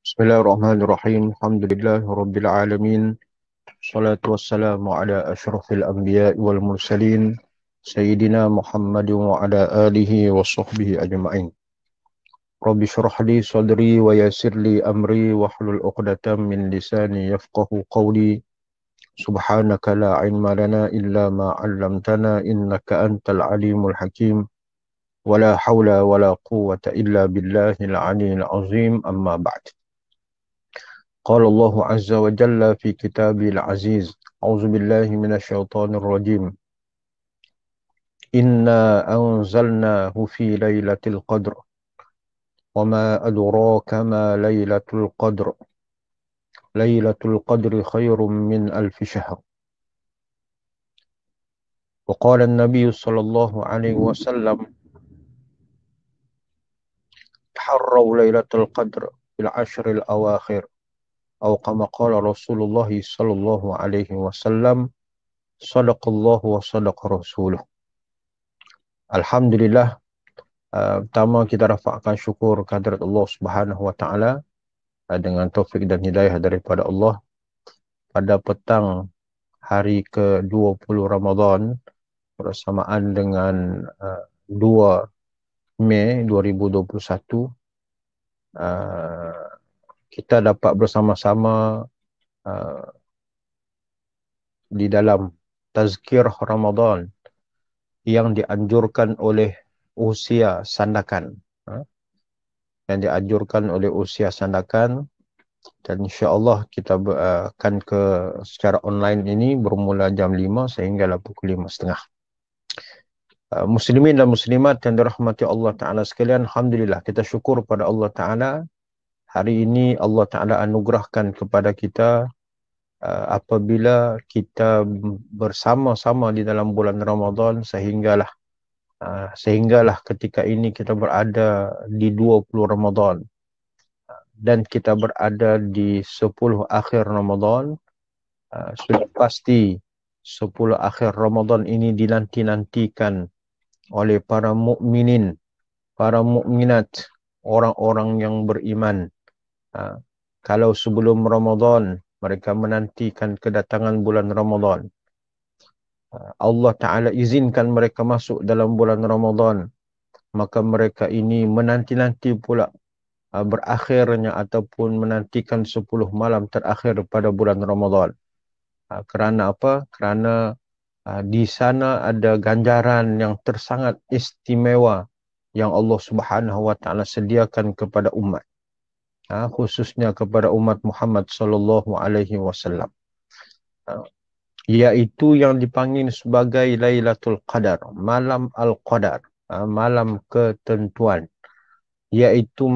Bismillahirrahmanirrahim. Alhamdulillahirabbil alamin. Salatu wassalamu ala asyrafil anbiya'i wal mursalin sayyidina Muhammadin wa ala alihi wa sahbihi ajma'in. Rabbi shrah li sadri wa yassir li amri wahlul 'uqdatam min lisani yafqahu qawli. Subhanaka la ilma lana illa ma 'allamtana innaka antal alimul hakim. Wala haula wala quwwata illa billahil 'aliyyil 'azim. Amma ba'd. قال الله عز وجل في كتابه العزيز أعوذ بالله من الشيطان الرجيم إنا أنزلناه في ليلة القدر وما أدراك ما ليلة القدر ليلة القدر خير من ألف شهر. وقال النبي صلى الله عليه وسلم تحروا ليلة القدر في العشر الأواخر أو كما قال رسول الله صلى الله عليه وسلم صدق الله وصدق رسوله. Alhamdulillah, pertama kita rafakkan syukur kehadirat Allah Subhanahu wa taala dengan taufik dan hidayah daripada Allah. Pada petang hari ke-20 Ramadan bersamaan dengan 2 Mei 2021, kita dapat bersama-sama di dalam tazkir Ramadan yang dianjurkan oleh usia sandakan. Yang dianjurkan oleh usia sandakan. Dan insyaAllah kita akan secara online ini bermula jam 5 sehinggalah pukul 5.30. Muslimin dan muslimat yang dirahmati Allah Ta'ala sekalian, Alhamdulillah kita syukur pada Allah Ta'ala. Hari ini Allah Ta'ala anugerahkan kepada kita apabila kita bersama-sama di dalam bulan Ramadan sehinggalah ketika ini kita berada di 20 Ramadan dan kita berada di 10 akhir Ramadan. Sudah pasti 10 akhir Ramadan ini dinanti-nantikan oleh para mukminin, para mukminat, orang-orang yang beriman. Kalau sebelum Ramadan mereka menantikan kedatangan bulan Ramadan, Allah Ta'ala izinkan mereka masuk dalam bulan Ramadan, maka mereka ini menanti-nanti pula berakhirnya ataupun menantikan 10 malam terakhir pada bulan Ramadan. Kerana apa? Kerana di sana ada ganjaran yang tersangat istimewa yang Allah Subhanahu wa taala sediakan kepada umat, khususnya kepada umat Muhammad sallallahu alaihi wasallam, iaitu yang dipanggil sebagai Lailatul Qadar, malam Al-Qadar, malam ketentuan, iaitu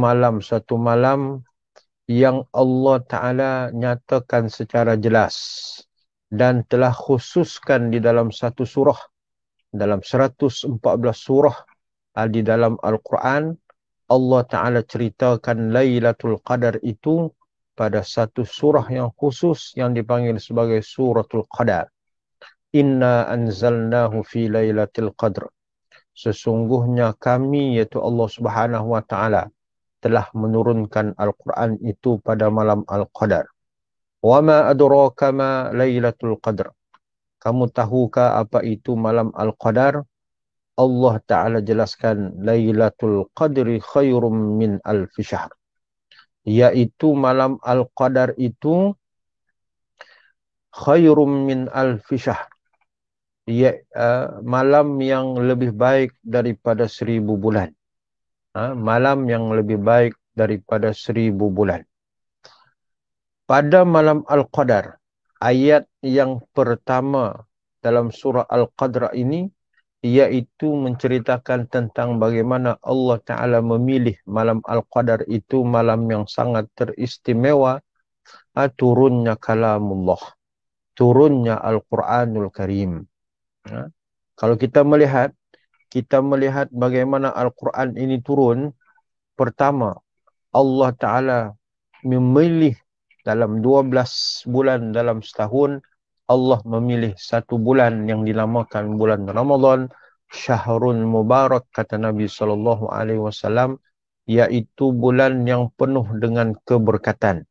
satu malam yang Allah Ta'ala nyatakan secara jelas dan telah khususkan di dalam satu surah, dalam 114 surah di dalam Al-Quran. Allah Ta'ala ceritakan Lailatul Qadar itu pada satu surah yang khusus yang dipanggil sebagai Suratul Qadar. Inna anzalnahu fi Lailatul Qadr. Sesungguhnya kami, yaitu Allah Subhanahu wa taala, telah menurunkan Al-Quran itu pada malam Al-Qadar. Wa ma adraka ma Lailatul Qadr. Kamu tahukah apa itu malam Al-Qadar? Allah Ta'ala jelaskan Lailatul Qadri khairum min alfi syahr. Iaitu malam Al-Qadar itu khairum min alfi syahr. Malam yang lebih baik daripada 1000 bulan. Malam yang lebih baik daripada 1000 bulan. Pada malam Al-Qadar, ayat yang pertama dalam surah Al-Qadr ini, iaitu menceritakan tentang bagaimana Allah Ta'ala memilih malam Al-Qadar itu malam yang sangat teristimewa, turunnya kalamullah, turunnya Al-Quranul Karim. Kalau kita melihat bagaimana Al-Quran ini turun, pertama, Allah Ta'ala memilih dalam 12 bulan dalam setahun, Allah memilih satu bulan yang dinamakan bulan Ramadan, Syahrul Mubarak, kata Nabi SAW, yaitu bulan yang penuh dengan keberkatan.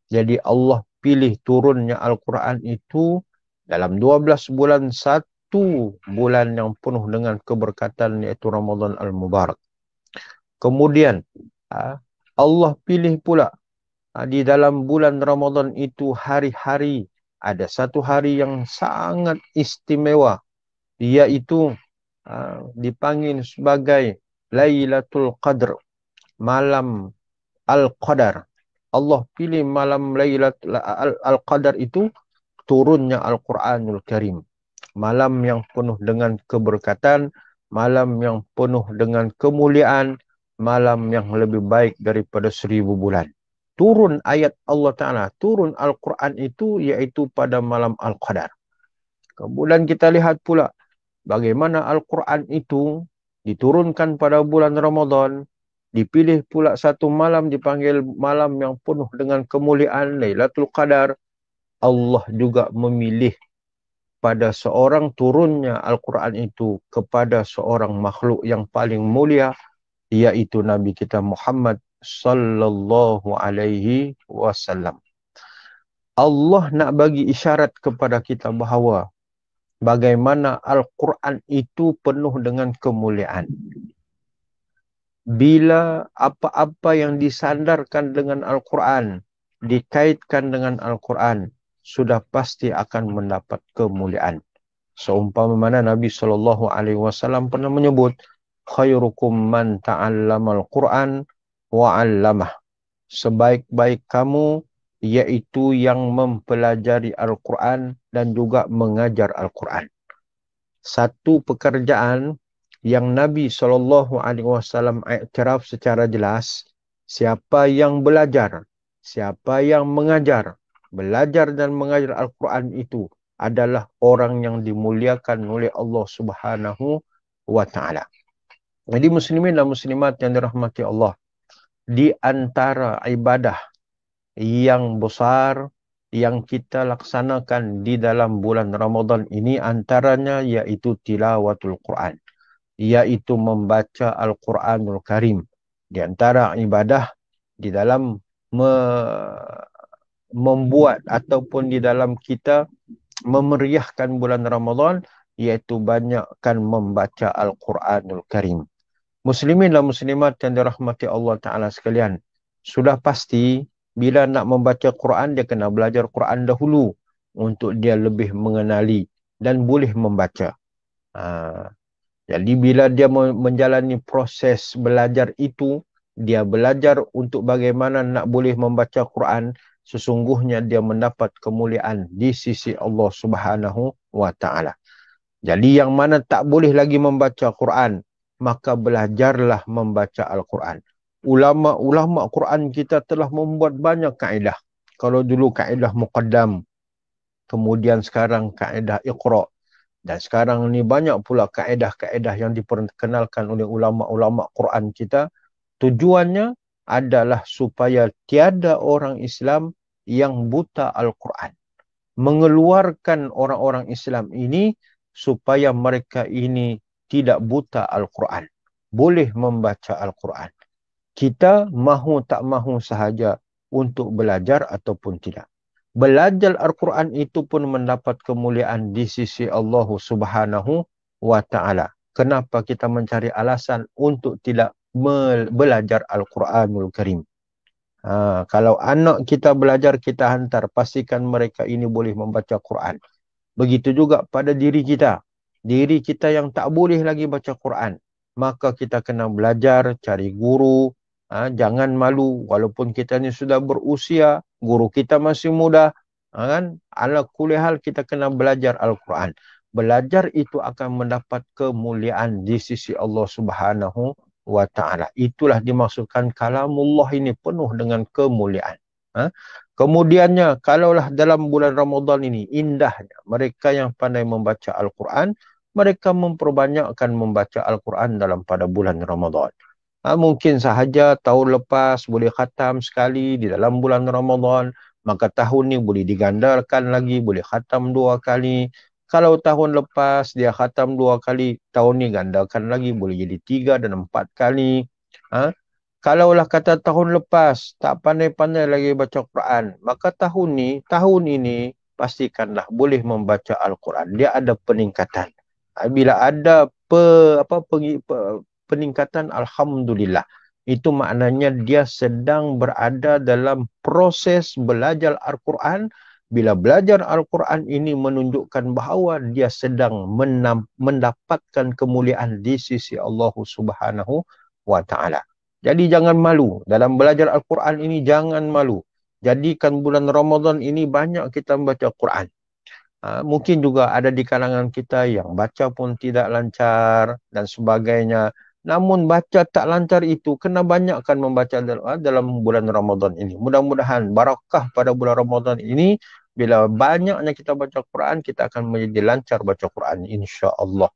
Jadi Allah pilih turunnya Al-Quran itu dalam 12 bulan, satu bulan yang penuh dengan keberkatan, yaitu Ramadan Al-Mubarak. Kemudian Allah pilih pula di dalam bulan Ramadan itu hari-hari, ada satu hari yang sangat istimewa, yaitu dipanggil sebagai Lailatul Qadr, malam Al-Qadar. Allah pilih malam Lailatul Al-Qadar itu turunnya Al-Quranul Karim. Malam yang penuh dengan keberkatan, malam yang penuh dengan kemuliaan, malam yang lebih baik daripada 1000 bulan. Turun ayat Allah Ta'ala, turun Al-Quran itu iaitu pada malam Al-Qadar. Kemudian kita lihat pula bagaimana Al-Quran itu diturunkan pada bulan Ramadan, dipilih pula satu malam dipanggil malam yang penuh dengan kemuliaan, Lailatul Qadar. Allah juga memilih pada seorang turunnya Al-Quran itu kepada seorang makhluk yang paling mulia, yaitu Nabi kita Muhammad sallallahu alaihi wasallam. Allah nak bagi isyarat kepada kita bahawa bagaimana Al-Quran itu penuh dengan kemuliaan. Bila apa-apa yang disandarkan dengan Al-Quran, dikaitkan dengan Al-Quran, sudah pasti akan mendapat kemuliaan. Seumpama mana Nabi SAW pernah menyebut, khairukum man ta'allamal Quran wa 'allamah. Sebaik-baik kamu yaitu yang mempelajari Al-Quran dan juga mengajar Al-Quran. Satu pekerjaan yang Nabi SAW iktiraf secara jelas, siapa yang belajar, siapa yang mengajar, belajar dan mengajar Al-Quran itu adalah orang yang dimuliakan oleh Allah Subhanahu wa Ta'ala. Jadi muslimin dan muslimat yang dirahmati Allah, di antara ibadah yang besar yang kita laksanakan di dalam bulan Ramadan ini antaranya yaitu tilawatul Quran, yaitu membaca Al-Quranul Karim. Di antara ibadah di dalam membuat ataupun di dalam kita memeriahkan bulan Ramadan, yaitu banyakkan membaca Al-Quranul Karim. Muslimin dan muslimat yang dirahmati Allah Ta'ala sekalian, sudah pasti bila nak membaca Quran, dia kena belajar Quran dahulu untuk dia lebih mengenali dan boleh membaca. Jadi bila dia menjalani proses belajar itu, dia belajar untuk bagaimana nak boleh membaca Quran, sesungguhnya dia mendapat kemuliaan di sisi Allah Subhanahu wa Ta'ala. Jadi yang mana tak boleh lagi membaca Quran, maka belajarlah membaca Al-Quran. Ulama-ulama Quran kita telah membuat banyak kaedah. Kalau dulu kaedah muqaddam, kemudian sekarang kaedah iqra', dan sekarang ni banyak pula kaedah-kaedah yang diperkenalkan oleh ulama-ulama Quran kita. Tujuannya adalah supaya tiada orang Islam yang buta Al-Quran. Mengeluarkan orang-orang Islam ini supaya mereka ini tidak buta Al-Quran. Boleh membaca Al-Quran. Kita mahu tak mahu sahaja untuk belajar ataupun tidak. Belajar Al-Quran itu pun mendapat kemuliaan di sisi Allah Subhanahu wa Ta'ala. Kenapa kita mencari alasan untuk tidak belajar Al-Quranul Karim? Kalau anak kita belajar, kita hantar, pastikan mereka ini boleh membaca Quran. Begitu juga pada diri kita. Diri kita yang tak boleh lagi baca Quran, maka kita kena belajar, cari guru. Jangan malu, walaupun kita ni sudah berusia, guru kita masih muda. Kan? Ala kulli hal kita kena belajar Al-Quran. Belajar itu akan mendapat kemuliaan di sisi Allah Subhanahu wa Ta'ala. Itulah dimaksudkan kalamullah ini penuh dengan kemuliaan. Kemudiannya, kalaulah dalam bulan Ramadan ini, indahnya mereka yang pandai membaca Al-Quran, mereka memperbanyakkan membaca Al-Quran dalam pada bulan Ramadan. Mungkin sahaja tahun lepas boleh khatam sekali di dalam bulan Ramadan, maka tahun ni boleh digandakan lagi, boleh khatam 2 kali. Kalau tahun lepas dia khatam 2 kali, tahun ni gandakan lagi, boleh jadi 3 dan 4 kali. Kalaulah kata tahun lepas tak pandai-pandai lagi baca Quran, maka tahun ini pastikanlah boleh membaca Al-Quran. Dia ada peningkatan. Bila ada peningkatan, alhamdulillah. Itu maknanya dia sedang berada dalam proses belajar Al-Quran. Bila belajar Al-Quran ini menunjukkan bahawa dia sedang mendapatkan kemuliaan di sisi Allah Subhanahu wa Ta'ala. Jadi jangan malu. Dalam belajar Al-Quran ini jangan malu. Jadikan bulan Ramadan ini banyak kita membaca Quran. Mungkin juga ada di kalangan kita yang baca pun tidak lancar dan sebagainya. Namun baca tak lancar itu kena banyakkan membaca dalam bulan Ramadan ini. Mudah-mudahan barakah pada bulan Ramadan ini. Bila banyaknya kita baca Quran, kita akan menjadi lancar baca Quran, insya Allah.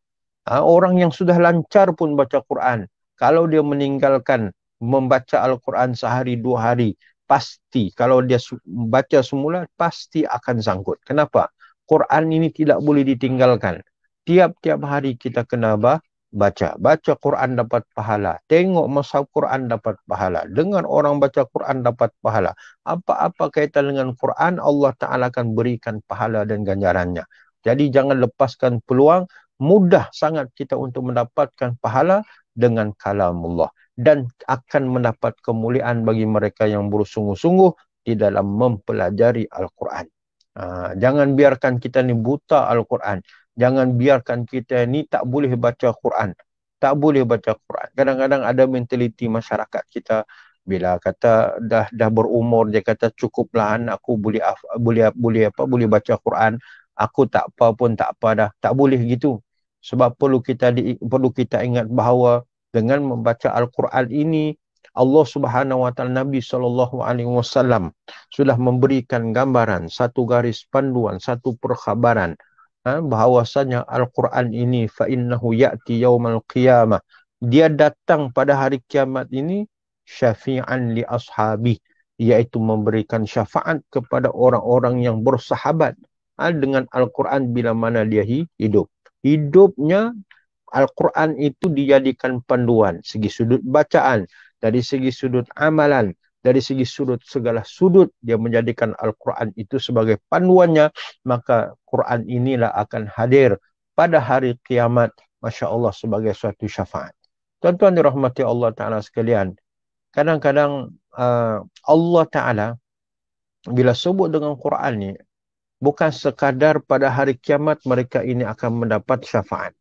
Orang yang sudah lancar pun baca Quran, kalau dia meninggalkan membaca Al-Quran sehari dua hari, pasti kalau dia baca semula, pasti akan sangkut. Kenapa? Quran ini tidak boleh ditinggalkan. Tiap-tiap hari kita kena baca. Baca Quran dapat pahala. Tengok masa Quran dapat pahala. Dengar orang baca Quran dapat pahala. Apa-apa kaitan dengan Quran, Allah Ta'ala akan berikan pahala dan ganjarannya. Jadi jangan lepaskan peluang. Mudah sangat kita untuk mendapatkan pahala dengan kalamullah. Dan akan mendapat kemuliaan bagi mereka yang bersungguh-sungguh di dalam mempelajari Al-Quran. Jangan biarkan kita ni buta Al-Quran. Jangan biarkan kita ni tak boleh baca Quran. Tak boleh baca Quran. Kadang-kadang ada mentaliti masyarakat kita, bila kata dah berumur, dia kata cukuplah anakku boleh baca Quran. Aku tak apa pun tak apa dah. Tak boleh gitu. Sebab perlu kita ingat bahawa dengan membaca Al-Quran ini, Allah Subhanahu Wa Taala, Nabi SAW sudah memberikan gambaran, satu garis panduan, satu perkhabaran bahawasanya Al-Quran ini fa innahu ya'ti yaumal qiyamah. Dia datang pada hari kiamat ini syafi'an li ashabi, iaitu memberikan syafaat kepada orang-orang yang bersahabat dengan Al-Quran bila mana dia hidup. Hidupnya Al-Quran itu dijadikan panduan segi sudut bacaan, dari segi sudut amalan, dari segi segala sudut dia menjadikan Al-Quran itu sebagai panduannya, maka Quran inilah akan hadir pada hari kiamat, Masya Allah, sebagai suatu syafaat. Tuan-tuan dirahmati Allah Ta'ala sekalian, kadang-kadang Allah Ta'ala bila sebut dengan Quran ni, bukan sekadar pada hari kiamat mereka ini akan mendapat syafaat.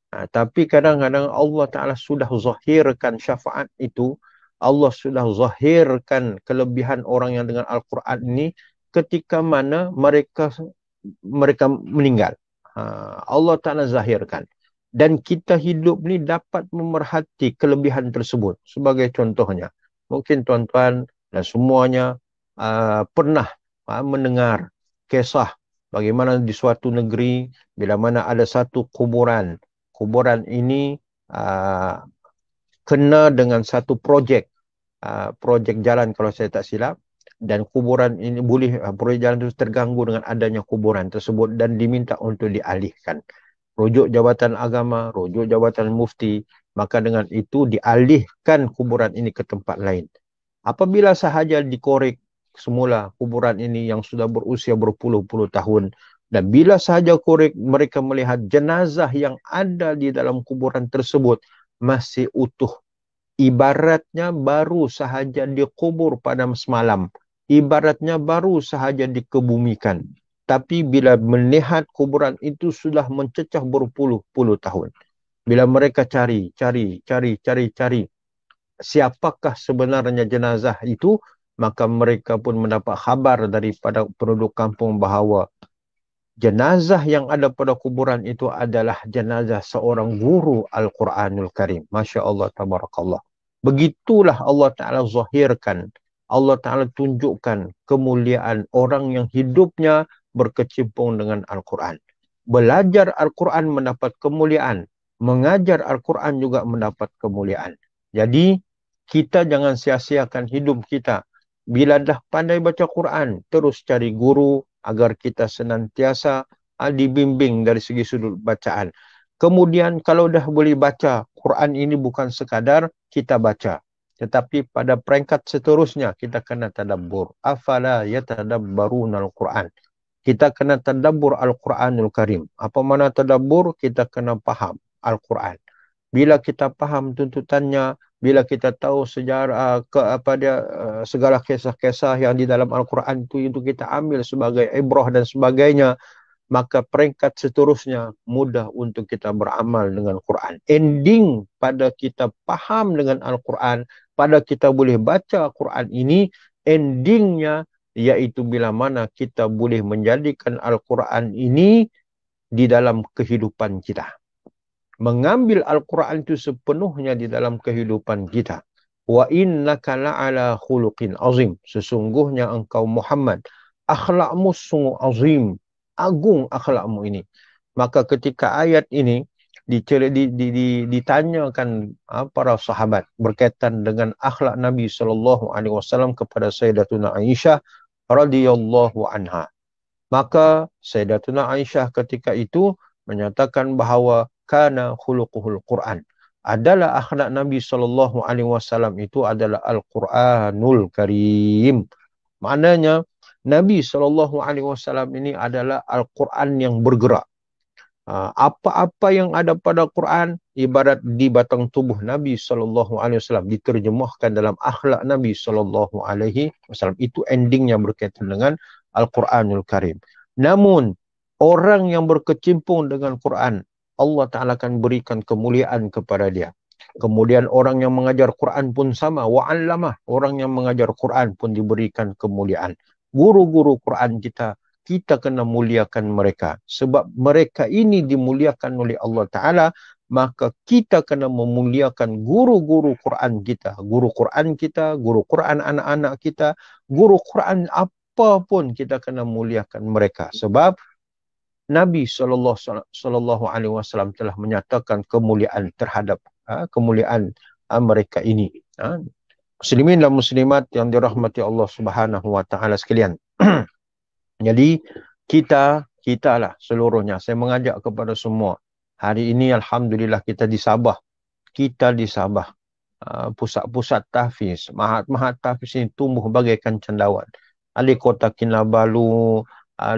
Tapi kadang-kadang Allah Ta'ala sudah zahirkan syafaat itu. Allah sudah zahirkan kelebihan orang yang dengan Al-Quran ini ketika mana mereka meninggal. Allah Ta'ala zahirkan. Dan kita hidup ni dapat memerhati kelebihan tersebut. Sebagai contohnya, mungkin tuan-tuan dan semuanya pernah mendengar kisah bagaimana di suatu negeri bila mana ada satu kuburan. Kuburan ini kena dengan satu projek jalan kalau saya tak silap, dan kuburan ini projek jalan itu terganggu dengan adanya kuburan tersebut dan diminta untuk dialihkan. Rujuk Jabatan Agama, rujuk Jabatan Mufti, maka dengan itu dialihkan kuburan ini ke tempat lain. Apabila sahaja dikorek semula kuburan ini yang sudah berusia berpuluh-puluh tahun, dan bila sahaja korek mereka melihat jenazah yang ada di dalam kuburan tersebut masih utuh, ibaratnya baru sahaja dikubur pada semalam, ibaratnya baru sahaja dikebumikan. Tapi bila melihat kuburan itu sudah mencecah berpuluh-puluh tahun, bila mereka cari siapakah sebenarnya jenazah itu, maka mereka pun mendapat khabar daripada penduduk kampung bahawa jenazah yang ada pada kuburan itu adalah jenazah seorang guru Al-Quranul Karim. Masya Allah, tabarakallah. Begitulah Allah Ta'ala zahirkan, Allah Ta'ala tunjukkan kemuliaan orang yang hidupnya berkecimpung dengan Al-Quran. Belajar Al-Quran mendapat kemuliaan, mengajar Al-Quran juga mendapat kemuliaan. Jadi, kita jangan sia-siakan hidup kita. Bila dah pandai baca Quran, terus cari guru agar kita senantiasa dibimbing dari segi sudut bacaan. Kemudian kalau dah boleh baca, Quran ini bukan sekadar kita baca. Tetapi pada peringkat seterusnya kita kena tadabbur. Afala yatadabbarunal Quran. Kita kena tadabbur Al-Quranul Karim. Apa makna tadabbur? Kita kena faham Al-Quran. Bila kita faham tuntutannya, bila kita tahu sejarah segala kisah-kisah yang di dalam Al-Quran itu kita ambil sebagai ibrah dan sebagainya, maka peringkat seterusnya mudah untuk kita beramal dengan Quran. Ending pada kita faham dengan Al-Quran, pada kita boleh baca Quran ini, endingnya iaitu bila mana kita boleh menjadikan Al-Quran ini di dalam kehidupan kita. Mengambil Al-Quran itu sepenuhnya di dalam kehidupan kita. Wa innaka la'ala khuluqin azim. Sesungguhnya engkau Muhammad, akhlakmu sungguh azim. Agung akhlakmu ini. Maka ketika ayat ini ditanyakan para sahabat berkaitan dengan akhlak Nabi SAW kepada Sayyidatuna Aisyah radhiyallahu anha. Maka Sayyidatuna Aisyah ketika itu menyatakan bahawa kana khuluquhul Quran. Adalah akhlak Nabi SAW itu adalah Al-Quranul Karim. Maknanya Nabi SAW ini adalah Al-Quran yang bergerak. Apa-apa yang ada pada Quran ibarat di batang tubuh Nabi SAW diterjemahkan dalam akhlak Nabi SAW. Itu endingnya berkaitan dengan Al-Quranul Karim. Namun orang yang berkecimpung dengan Quran, Allah Ta'ala akan berikan kemuliaan kepada dia. Kemudian orang yang mengajar Quran pun sama. Wa'allamah. Orang yang mengajar Quran pun diberikan kemuliaan. Guru-guru Quran kita kena muliakan mereka. Sebab mereka ini dimuliakan oleh Allah Ta'ala, maka kita kena memuliakan guru-guru Quran kita. Guru Quran kita, guru Quran anak-anak kita, guru Quran apapun kita kena muliakan mereka. Sebab Nabi SAW telah menyatakan kemuliaan terhadap kemuliaan mereka ini. Muslimin dan muslimat yang dirahmati Allah Subhanahu wa taala sekalian. Jadi kita lah seluruhnya, saya mengajak kepada semua. Hari ini alhamdulillah kita di Sabah. Kita di Sabah. Pusat-pusat tahfiz, mahat-mahat tahfiz ini tumbuh bagaikan cendawan. Di Kota Kinabalu,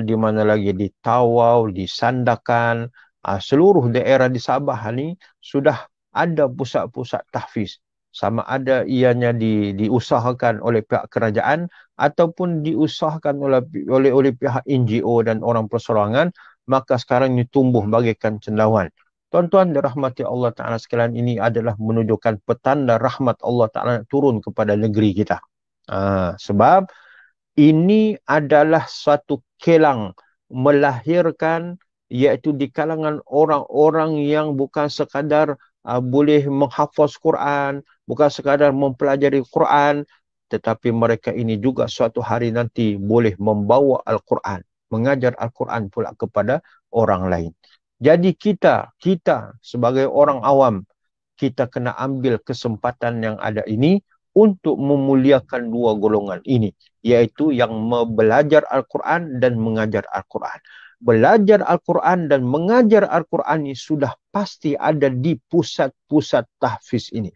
di mana lagi, di Tawau, di Sandakan, seluruh daerah di Sabah ni sudah ada pusat-pusat tahfiz. Sama ada ianya diusahakan oleh pihak kerajaan ataupun diusahakan oleh pihak NGO dan orang perseorangan, maka sekarang ini tumbuh bagaikan cendawan. Tuan-tuan dirahmati Allah Ta'ala sekalian, ini adalah menunjukkan petanda rahmat Allah Ta'ala turun kepada negeri kita. Sebab ini adalah suatu kelang melahirkan, iaitu di kalangan orang-orang yang bukan sekadar boleh menghafaz Quran, bukan sekadar mempelajari Quran, tetapi mereka ini juga suatu hari nanti boleh membawa Al-Quran, mengajar Al-Quran pula kepada orang lain. Jadi kita sebagai orang awam, kita kena ambil kesempatan yang ada ini untuk memuliakan dua golongan ini, iaitu yang belajar Al-Quran dan mengajar Al-Quran. Belajar Al-Quran dan mengajar Al-Quran ini sudah pasti ada di pusat-pusat tahfiz ini.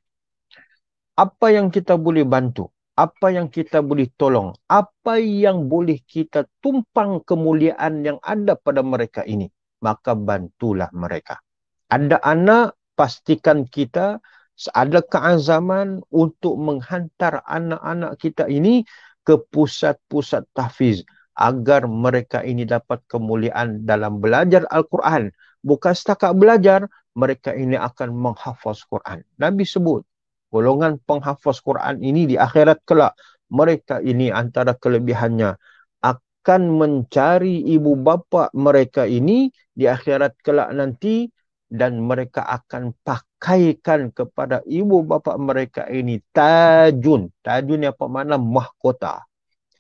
Apa yang kita boleh bantu? Apa yang kita boleh tolong? Apa yang boleh kita tumpang kemuliaan yang ada pada mereka ini? Maka bantulah mereka. Ada anak, pastikan kita ada keazaman untuk menghantar anak-anak kita ini ke pusat-pusat tahfiz agar mereka ini dapat kemuliaan dalam belajar Al-Quran. Bukan setakat belajar, mereka ini akan menghafaz Quran. Nabi sebut, golongan penghafaz Quran ini di akhirat kelak, mereka ini antara kelebihannya akan mencari ibu bapa mereka ini di akhirat kelak nanti, dan mereka akan pakaikan kepada ibu bapa mereka ini tajun. Tajun ni apa makna? Mahkota.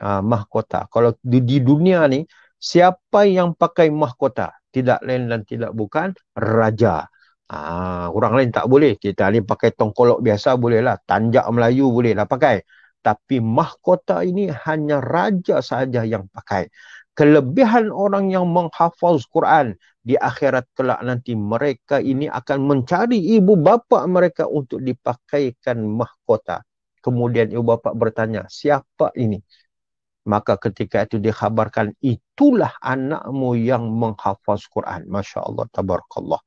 Mahkota. Kalau di dunia ni, siapa yang pakai mahkota? Tidak lain dan tidak bukan raja. Orang lain tak boleh. Kita ni pakai tongkolok biasa bolehlah. Tanjak Melayu bolehlah pakai. Tapi mahkota ini hanya raja saja yang pakai. Kelebihan orang yang menghafaz Quran di akhirat kelak nanti, mereka ini akan mencari ibu bapa mereka untuk dipakaikan mahkota. Kemudian ibu bapa bertanya, siapa ini? Maka ketika itu dikhabarkan, itulah anakmu yang menghafaz Quran. Masya Allah, tabarakallah.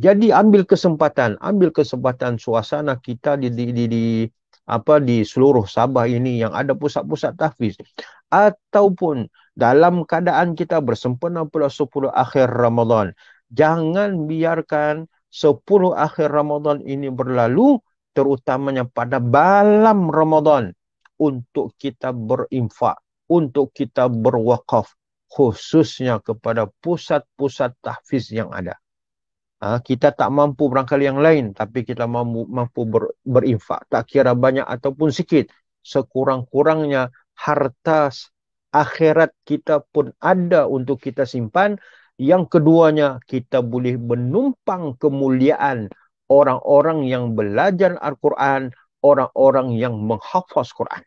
Jadi ambil kesempatan suasana kita di seluruh Sabah ini yang ada pusat-pusat tahfiz, ataupun dalam keadaan kita bersempena pula 10 akhir Ramadan. Jangan biarkan 10 akhir Ramadan ini berlalu, terutamanya pada malam Ramadan, untuk kita berinfak, untuk kita berwakaf, khususnya kepada pusat-pusat tahfiz yang ada. Kita tak mampu barangkali yang lain, tapi kita mampu berinfak. Tak kira banyak ataupun sikit. Sekurang-kurangnya harta akhirat kita pun ada untuk kita simpan. Yang keduanya, kita boleh menumpang kemuliaan orang-orang yang belajar Al-Quran, orang-orang yang menghafaz Quran.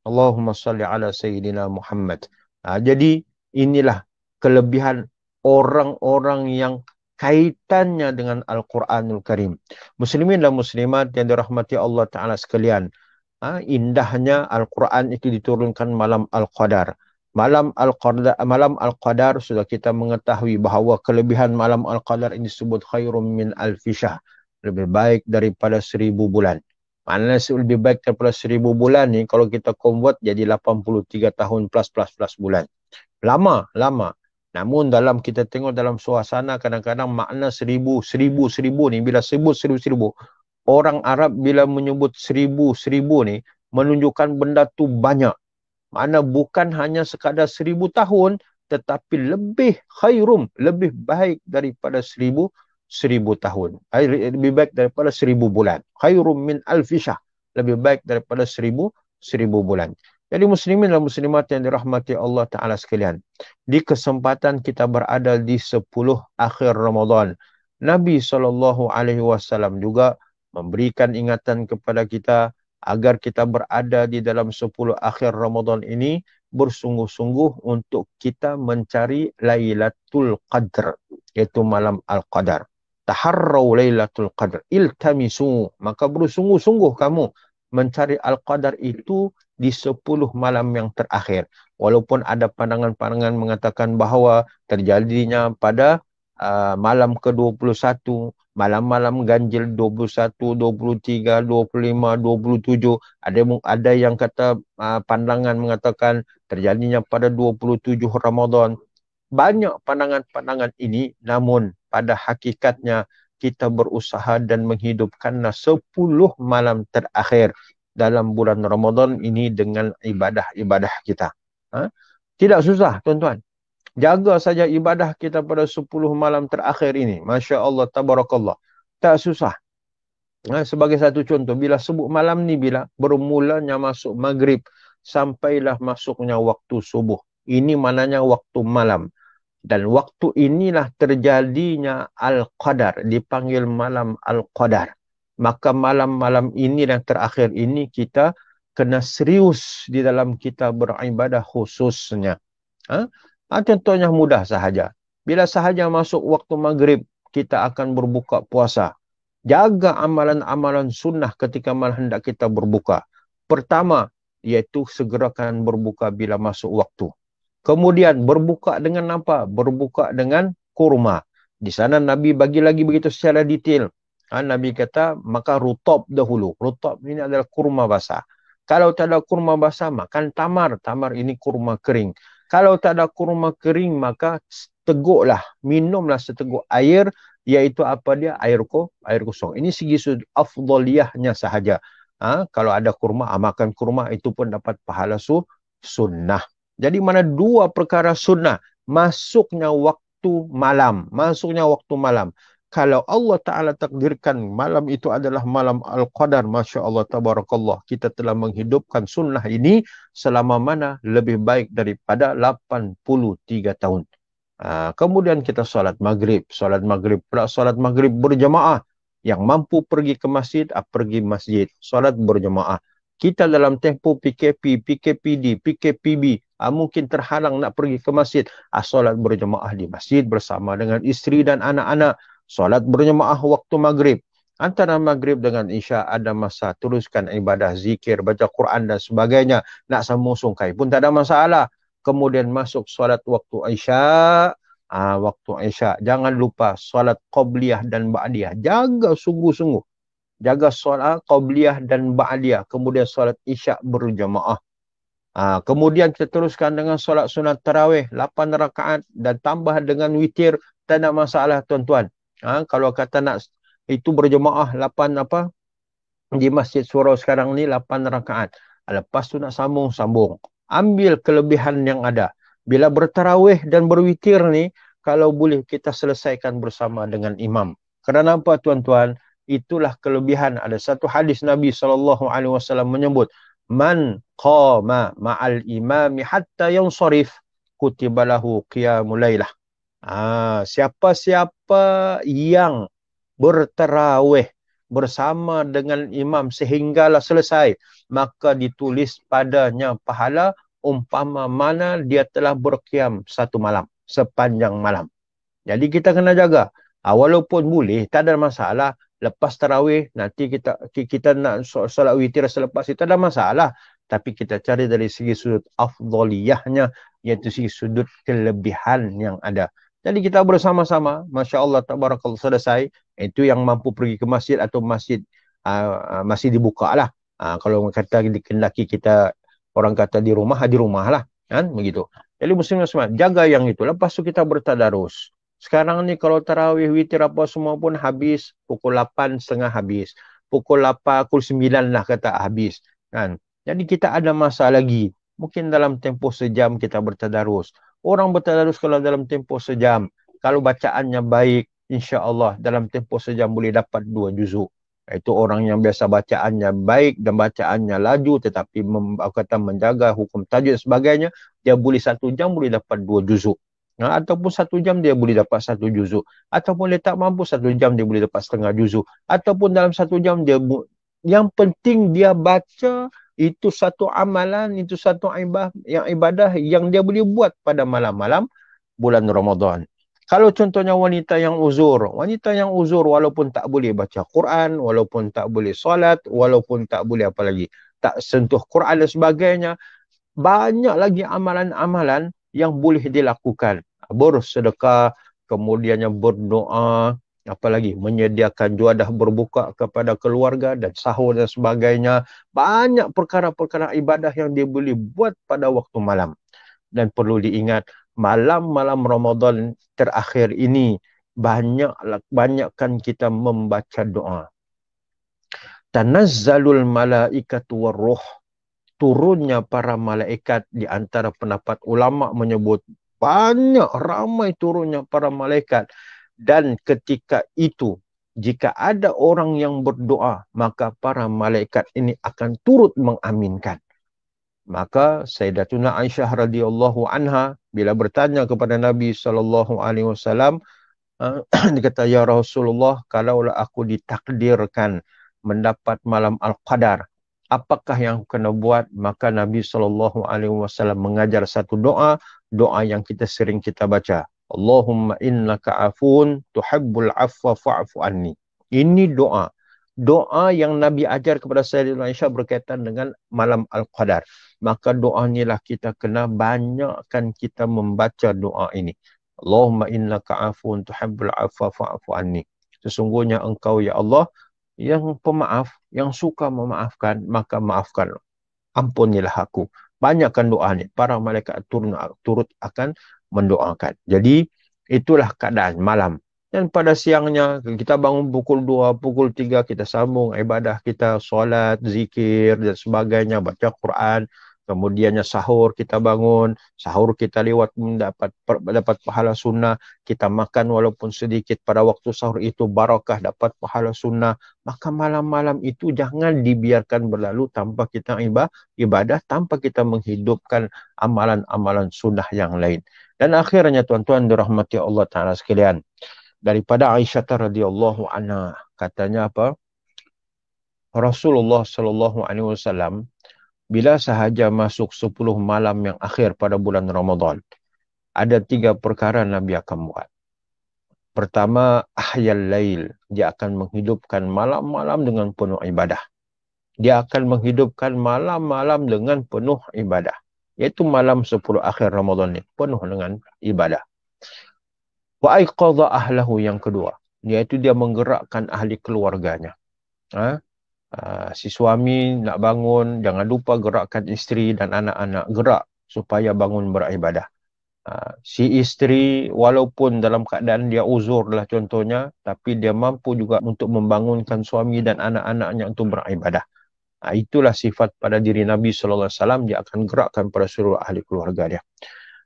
Allahumma salli ala Sayyidina Muhammad. Jadi inilah kelebihan orang-orang yang kaitannya dengan Al-Quranul Karim. Muslimin dan muslimat yang dirahmati Allah Ta'ala sekalian. Indahnya Al-Quran itu diturunkan malam Al-Qadar. Malam Al-Qadar sudah kita mengetahui bahawa kelebihan malam Al-Qadar ini disebut khairum min alfisyahr. Lebih baik daripada 1000 bulan. Mana lebih baik daripada 1000 bulan ni, kalau kita convert jadi 83 tahun plus bulan. Lama. Namun dalam kita tengok dalam suasana, kadang-kadang makna 1000 ni, bila sebut 1000, orang Arab bila menyebut 1000 ni, menunjukkan benda tu banyak. Makna bukan hanya sekadar 1000 tahun, tetapi lebih khairum, lebih baik daripada 1000 tahun. Lebih baik daripada 1000 bulan. Khairum min alfisyahr. Lebih baik daripada 1000 bulan. Jadi muslimin dan muslimat yang dirahmati Allah Ta'ala sekalian. Di kesempatan kita berada di 10 akhir Ramadan, Nabi SAW juga memberikan ingatan kepada kita agar kita berada di dalam 10 akhir Ramadan ini bersungguh-sungguh untuk kita mencari Lailatul Qadr, iaitu malam Al-Qadar. Taharraw Lailatul Qadr, iltamisu, maka bersungguh-sungguh kamu mencari Al-Qadar itu di 10 malam yang terakhir. Walaupun ada pandangan-pandangan mengatakan bahawa terjadinya pada malam ke-21, malam-malam ganjil 21, 23, 25, 27. Ada yang kata pandangan mengatakan terjadinya pada 27 Ramadan. Banyak pandangan-pandangan ini, namun pada hakikatnya kita berusaha dan menghidupkan 10 malam terakhir dalam bulan Ramadan ini dengan ibadah-ibadah kita. Tidak susah, tuan-tuan. Jaga saja ibadah kita pada 10 malam terakhir ini. Masya Allah, tabarakallah. Tak susah. Sebagai satu contoh, bila sebut malam ni, bila bermulanya masuk maghrib, sampailah masuknya waktu subuh. Ini maknanya waktu malam. Dan waktu inilah terjadinya Al-Qadar, dipanggil malam Al-Qadar. Maka malam-malam ini yang terakhir ini kita kena serius di dalam kita beribadah khususnya. Contohnya mudah sahaja. Bila sahaja masuk waktu maghrib, kita akan berbuka puasa. Jaga amalan-amalan sunnah ketika malam hendak kita berbuka. Pertama, iaitu segerakan berbuka bila masuk waktu. Kemudian berbuka dengan apa? Berbuka dengan kurma. Di sana Nabi bagi lagi begitu secara detail. Nabi kata, maka rutab dahulu. Rutab ini adalah kurma basah. Kalau tak ada kurma basah, makan tamar. Tamar ini kurma kering. Kalau tak ada kurma kering, maka teguklah, minumlah seteguk air, iaitu apa dia? Air kosong. Ini segi sudut afdaliyahnya sahaja. Kalau ada kurma, makan kurma, itu pun dapat pahala sunnah. Jadi mana dua perkara sunnah. Masuknya waktu malam. Kalau Allah Ta'ala takdirkan malam itu adalah malam Al-Qadar, Masya Allah, tabarakallah, kita telah menghidupkan sunnah ini selama mana lebih baik daripada 83 tahun. Kemudian kita solat maghrib berjamaah. Yang mampu pergi ke masjid, pergi masjid. Solat berjamaah. Kita dalam tempoh PKP, PKPD, PKPB, mungkin terhalang nak pergi ke masjid. Solat berjamaah di masjid bersama dengan isteri dan anak-anak. Solat berjamaah waktu maghrib. Antara maghrib dengan isya ada masa, teruskan ibadah, zikir, baca Quran dan sebagainya. Nak sambung sungkai pun tak ada masalah. Kemudian masuk solat waktu isya. Waktu isya. Jangan lupa solat qabliyah dan ba'diyah. Jaga sungguh-sungguh. Jaga solat qabliyah dan ba'diyah. Kemudian solat isya berjamaah. Kemudian kita teruskan dengan solat sunat tarawih 8 rakaat dan tambah dengan witir, tak ada masalah tuan-tuan. Kalau kata nak itu berjemaah 8 apa di Masjid Surau sekarang ni 8 rakaat. Lepas tu nak sambung. Ambil kelebihan yang ada. Bila bertarawih dan berwitir ni, kalau boleh kita selesaikan bersama dengan imam. Kerana apa tuan-tuan? Itulah kelebihan. Ada satu hadis Nabi SAW menyebut, Man qama ma'al imami hatta yansarif kutibalahu qiyamul lailah. Siapa-siapa yang bertarawih bersama dengan imam sehinggalah selesai, maka ditulis padanya pahala umpama mana dia telah berqiyam satu malam, sepanjang malam. Jadi kita kena jaga. Walaupun boleh, tak ada masalah. Lepas tarawih, nanti kita nak solat witir selepas itu, tak ada masalah. Tapi kita cari dari segi sudut afdoliyahnya, iaitu segi sudut kelebihan yang ada. Jadi kita bersama-sama, Masya Allah, tabarakallah, selesai. Itu yang mampu pergi ke masjid atau masjid masih dibuka lah. Kalau kata kendaki kita, orang kata di rumah lah. Kan? Begitu. Jadi muslim-muslimat, jaga yang itu. Lepas tu kita bertadarus. Sekarang ni kalau tarawih, witir apa semua pun habis pukul 8 setengah habis. Pukul 8, pukul 9 lah kata habis. Kan? Jadi kita ada masa lagi. Mungkin dalam tempoh sejam kita bertadarus. Orang bertadarus kalau dalam tempoh sejam. Kalau bacaannya baik, insya Allah dalam tempoh sejam boleh dapat 2 juzuk. Itu orang yang biasa bacaannya baik dan bacaannya laju tetapi kata menjaga hukum tajwid sebagainya, dia boleh 1 jam boleh dapat 2 juzuk. Ataupun 1 jam dia boleh dapat 1 juzuk. Ataupun dia tak mampu 1 jam dia boleh dapat setengah juzuk. Ataupun dalam 1 jam dia, yang penting dia baca, itu satu amalan, itu satu ibadah yang dia boleh buat pada malam-malam bulan Ramadan. Kalau contohnya wanita yang uzur walaupun tak boleh baca Quran, walaupun tak boleh solat, walaupun tak boleh apa lagi, tak sentuh Quran dan sebagainya, banyak lagi amalan-amalan yang boleh dilakukan. Bersedekah, kemudiannya berdoa, apalagi menyediakan juadah berbuka kepada keluarga dan sahur dan sebagainya. Banyak perkara-perkara ibadah yang dia boleh buat pada waktu malam. Dan perlu diingat, malam-malam Ramadan terakhir ini banyakkan kita membaca doa. Tanazzalul malaikatu warruh, turunnya para malaikat. Di antara pendapat ulama menyebut ramai turunnya para malaikat. Dan ketika itu, jika ada orang yang berdoa, maka para malaikat ini akan turut mengaminkan. Maka Sayyidatuna Aisyah radhiyallahu anha bila bertanya kepada Nabi SAW, dia kata, ya Rasulullah, kalaulah aku ditakdirkan mendapat malam Al-Qadar, apakah yang aku kena buat? Maka Nabi SAW mengajar satu doa yang kita baca. Allahumma innaka afun tuhibbul afwa fa'fu anni. Ini doa yang Nabi ajar kepada Sayyidatuna Aisyah berkaitan dengan malam Al-Qadar. Maka doa inilah kita kena banyakkan kita membaca doa ini. Allahumma innaka afun tuhibbul afwa fa'fu anni. Sesungguhnya engkau ya Allah yang pemaaf, yang suka memaafkan, maka maafkan. Ampunilah aku. Banyakkan doa ni. Para malaikat turut akan mendoakan. Jadi itulah keadaan malam. Dan pada siangnya kita bangun pukul 2, pukul 3 kita sambung ibadah kita, solat, zikir dan sebagainya, baca Quran. Kemudiannya sahur kita bangun, sahur kita lewat dapat pahala sunnah. Kita makan walaupun sedikit pada waktu sahur itu barakah, dapat pahala sunnah. Maka malam-malam itu jangan dibiarkan berlalu tanpa kita ibadah, tanpa kita menghidupkan amalan-amalan sunnah yang lain. Dan akhirnya tuan-tuan dirahmati Allah Ta'ala sekalian, daripada Aisyah radhiyallahu anha, katanya apa? Rasulullah SAW bila sahaja masuk 10 malam yang akhir pada bulan Ramadan, ada 3 perkara Nabi akan buat. Pertama, ahyal lail. Dia akan menghidupkan malam-malam dengan penuh ibadah. Dia akan menghidupkan malam-malam dengan penuh ibadah. Iaitu malam 10 akhir Ramadan ni. Penuh dengan ibadah. Wa aiqadha ahlahu yang kedua. Iaitu dia menggerakkan ahli keluarganya. Si suami nak bangun, jangan lupa gerakkan isteri dan anak-anak. Gerak supaya bangun beribadah. Si isteri walaupun dalam keadaan dia uzur lah contohnya, tapi dia mampu juga untuk membangunkan suami dan anak-anaknya untuk beribadah. Itulah sifat pada diri Nabi SAW, dia akan gerakkan pada seluruh ahli keluarga dia.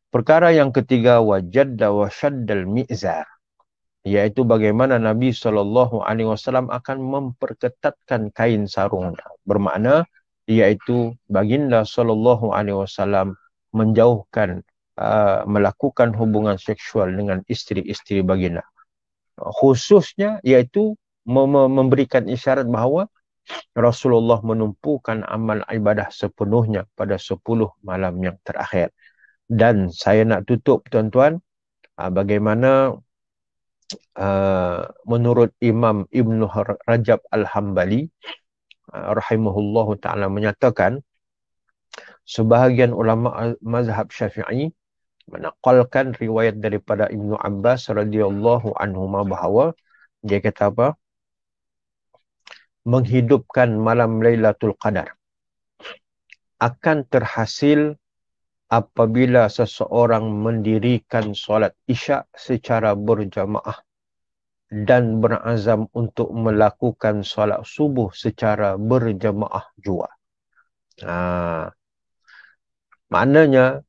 Perkara yang ketiga, wajadda wa syaddal mi'zar. Iaitu bagaimana Nabi SAW akan memperketatkan kain sarung. Bermakna, iaitu baginda SAW menjauhkan melakukan hubungan seksual dengan isteri-isteri baginda. Khususnya iaitu memberikan isyarat bahawa Rasulullah menumpukan amal ibadah sepenuhnya pada 10 malam yang terakhir. Dan saya nak tutup tuan-tuan, bagaimana menurut Imam Ibn Rajab Al-Hambali rahimahullahu ta'ala menyatakan, sebahagian ulama mazhab Syafi'i menakalkan riwayat daripada Ibnu Abbas radhiyallahu anhuma bahawa dia kata apa? Menghidupkan malam Lailatul Qadar akan terhasil apabila seseorang mendirikan solat Isyak secara berjamaah dan berazam untuk melakukan solat subuh secara berjamaah jua. Maknanya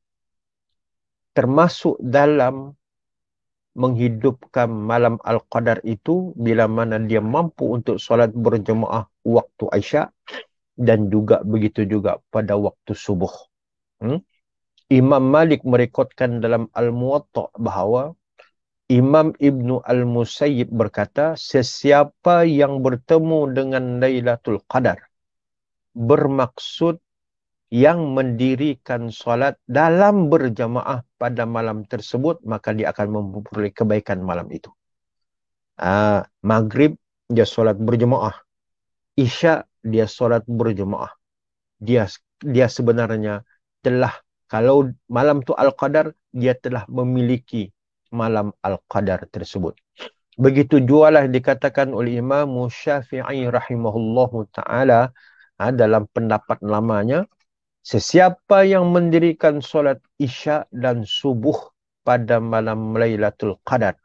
termasuk dalam menghidupkan malam Al-Qadar itu bila mana dia mampu untuk solat berjemaah waktu Isyak dan juga begitu juga pada waktu subuh. Imam Malik merekodkan dalam Al-Muwatta bahawa Imam Ibnu Al-Musayyib berkata, sesiapa yang bertemu dengan Lailatul Qadar bermaksud yang mendirikan solat dalam berjamaah pada malam tersebut, maka dia akan memperoleh kebaikan malam itu. Maghrib dia solat berjamaah, Isyak dia solat berjamaah. Dia sebenarnya telah, kalau malam tu Al-Qadar, dia telah memiliki malam Al-Qadar tersebut. Begitu jualah dikatakan oleh Imam Syafi'i rahimahullahu ta'ala dalam pendapat lamanya, sesiapa yang mendirikan solat Isyak dan subuh pada malam Lailatul Qadar,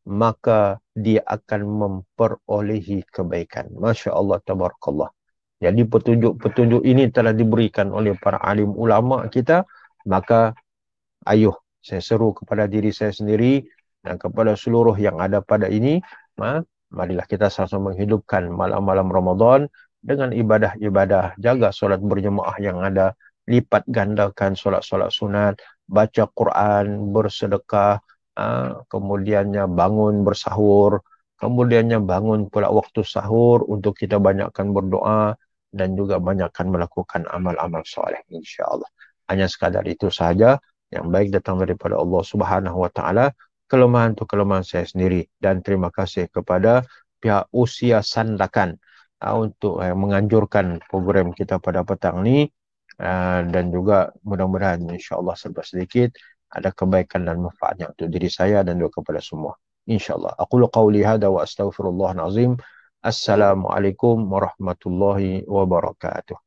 maka dia akan memperolehi kebaikan. Masya Allah, tabarakallah. Jadi petunjuk-petunjuk ini telah diberikan oleh para alim ulama kita. Maka ayuh, saya seru kepada diri saya sendiri dan kepada seluruh yang ada pada ini, marilah kita sama-sama menghidupkan malam-malam Ramadan dengan ibadah-ibadah, jaga solat berjemaah yang ada, lipat gandakan solat-solat sunat, baca Quran, bersedekah, kemudiannya bangun bersahur, kemudiannya bangun pula waktu sahur untuk kita banyakkan berdoa dan juga banyakkan melakukan amal-amal soleh, insya-Allah. Hanya sekadar itu sahaja yang baik datang daripada Allah Subhanahu wa taala. Kelemahan itu kelemahan saya sendiri, dan terima kasih kepada pihak Usia Sandakan untuk menganjurkan program kita pada petang ni, dan juga mudah-mudahan insya-Allah serba sedikit ada kebaikan dan manfaatnya untuk diri saya dan juga kepada semua, insya-Allah. Aqulu qauli hadza wa astaghfirullahal azim. Assalamualaikum warahmatullahi wabarakatuh.